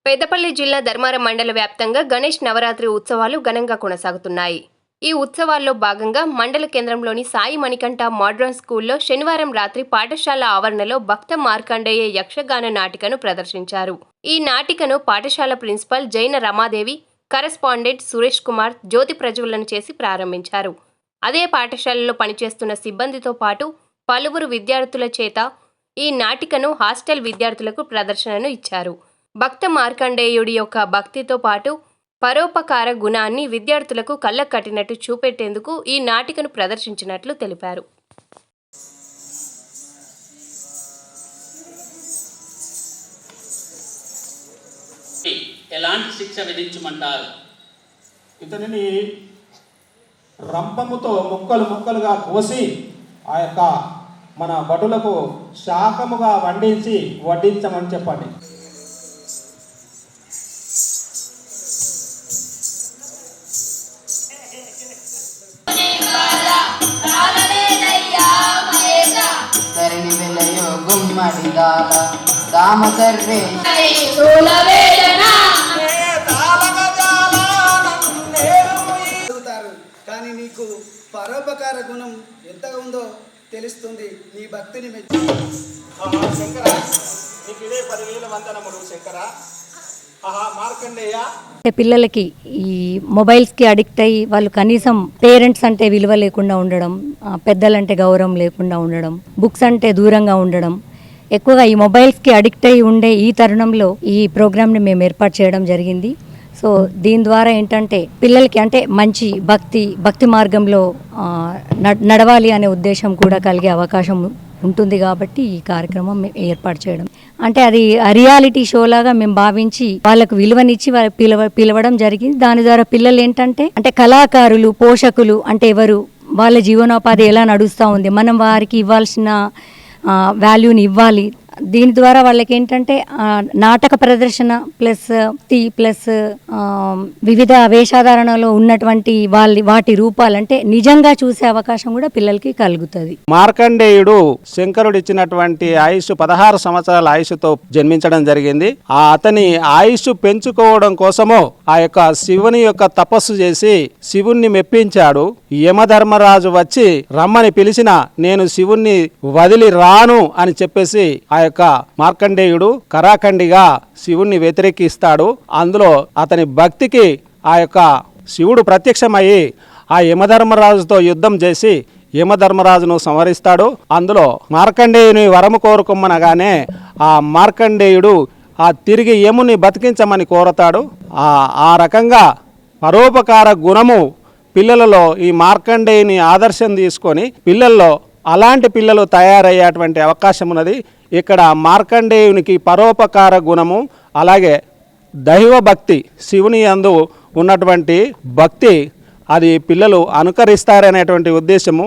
పెద్దపల్లి జిల్లా ధర్మారం మండల వ్యాప్తంగా గణేష్ నవరాత్రి ఉత్సవాలు ఘనంగా కొనసాగుతున్నాయి. ఈ ఉత్సవాల్లో భాగంగా మండల కేంద్రంలోని సాయి మణికంఠ మోడ్రన్ స్కూల్లో శనివారం రాత్రి పాఠశాల ఆవరణలో భక్త మార్కండేయ యక్షగాన నాటికను ప్రదర్శించారు. ఈ నాటికను పాఠశాల ప్రిన్సిపల్ జైన రమాదేవి, కరెస్పాండెంట్ సురేష్ కుమార్ జ్యోతి ప్రజ్వలన చేసి ప్రారంభించారు. అదే పాఠశాలలో పనిచేస్తున్న సిబ్బందితో పాటు పలువురు విద్యార్థుల చేత ఈ నాటికను హాస్టల్ విద్యార్థులకు ప్రదర్శనను ఇచ్చారు. భక్త మార్కండేయుడి యొక్క భక్తితో పాటు పరోపకార గుణాన్ని విద్యార్థులకు కళ్ళకు కట్టినట్టు చూపెట్టేందుకు ఈ నాటికను ప్రదర్శించినట్లు తెలిపారు. ఎలాంటి శిక్ష విధించమంటారు? ఇతనిని రంపముతో ముక్కలు ముక్కలుగా కోసి ఆ యొక్క మన భటులకు శాఖముగా వండించి వడ్డించమని చెప్పండి. కానీ నీకు పరోపకార గుణం ఎంతగా ఉందో తెలుస్తుంది. నీ భక్తిని మెచ్చి శంకర, నీకు ఇదే 10,000 వందనములు శంకర. మార్కండేయ, పిల్లలకి ఈ మొబైల్స్కి అడిక్ట్ అయ్యి వాళ్ళు కనీసం పేరెంట్స్ అంటే విలువ లేకుండా ఉండడం, పెద్దలంటే గౌరవం లేకుండా ఉండడం, బుక్స్ అంటే దూరంగా ఉండడం, ఎక్కువగా ఈ మొబైల్స్కి అడిక్ట్ అయ్యి ఉండే ఈ తరుణంలో ఈ ప్రోగ్రామ్ని మేము ఏర్పాటు చేయడం జరిగింది. సో దీని ద్వారా ఏంటంటే పిల్లలకి అంటే మంచి భక్తి మార్గంలో నడవాలి అనే ఉద్దేశం కూడా కలిగే అవకాశం ఉంటుంది. కాబట్టి ఈ కార్యక్రమం ఏర్పాటు చేయడం అంటే అది రియాలిటీ షో లాగా మేము భావించి వాళ్ళకు విలువనిచ్చి పిలవడం జరిగింది. దాని ద్వారా పిల్లలు ఏంటంటే అంటే కళాకారులు, పోషకులు అంటే ఎవరు, వాళ్ళ జీవనోపాధి ఎలా నడుస్తూ ఉంది, మనం వారికి ఇవ్వాల్సిన వాల్యూని ఇవ్వాలి. దీని ద్వారా వాళ్ళకి ఏంటంటే నాటక ప్రదర్శన ప్లస్ వివిధ వేషధారణలో ఉన్నటువంటి వాటి రూపాలు అంటే నిజంగా చూసే అవకాశం కూడా పిల్లలకి కలుగుతుంది. మార్కండేయుడు శంకరుడు ఇచ్చినటువంటి ఆయుష్ 16 సంవత్సరాల ఆయుష్తో జన్మించడం జరిగింది. అతని ఆయుష్ పెంచుకోవడం కోసము ఆ యొక్క శివుని యొక్క తపస్సు చేసి శివుణ్ణి మెప్పించాడు. యమధర్మరాజు వచ్చి రమ్మని పిలిచిన నేను శివుణ్ణి వదిలి రాను అని చెప్పేసి ఆ యొక్క మార్కండేయుడు కరాఖండిగా శివుణ్ణి వ్యతిరేకిస్తాడు. అందులో అతని భక్తికి ఆ యొక్క శివుడు ప్రత్యక్షమయ్యి ఆ యమధర్మరాజుతో యుద్ధం చేసి యమధర్మరాజును సంహరిస్తాడు. అందులో మార్కండేయుని వరము కోరుకోమనగానే ఆ మార్కండేయుడు తిరిగి యముని బతికించమని కోరతాడు. ఆ రకంగా పరోపకార గుణము పిల్లలలో ఈ మార్కండేయుని ఆదర్శం తీసుకొని పిల్లల్లో అలాంటి పిల్లలు తయారయ్యేటువంటి అవకాశం ఉన్నది. ఇక్కడ మార్కండేయునికి పరోపకార గుణము అలాగే దైవ భక్తి, శివుని యందు ఉన్నటువంటి భక్తి అది పిల్లలు అనుకరిస్తారనేటువంటి ఉద్దేశము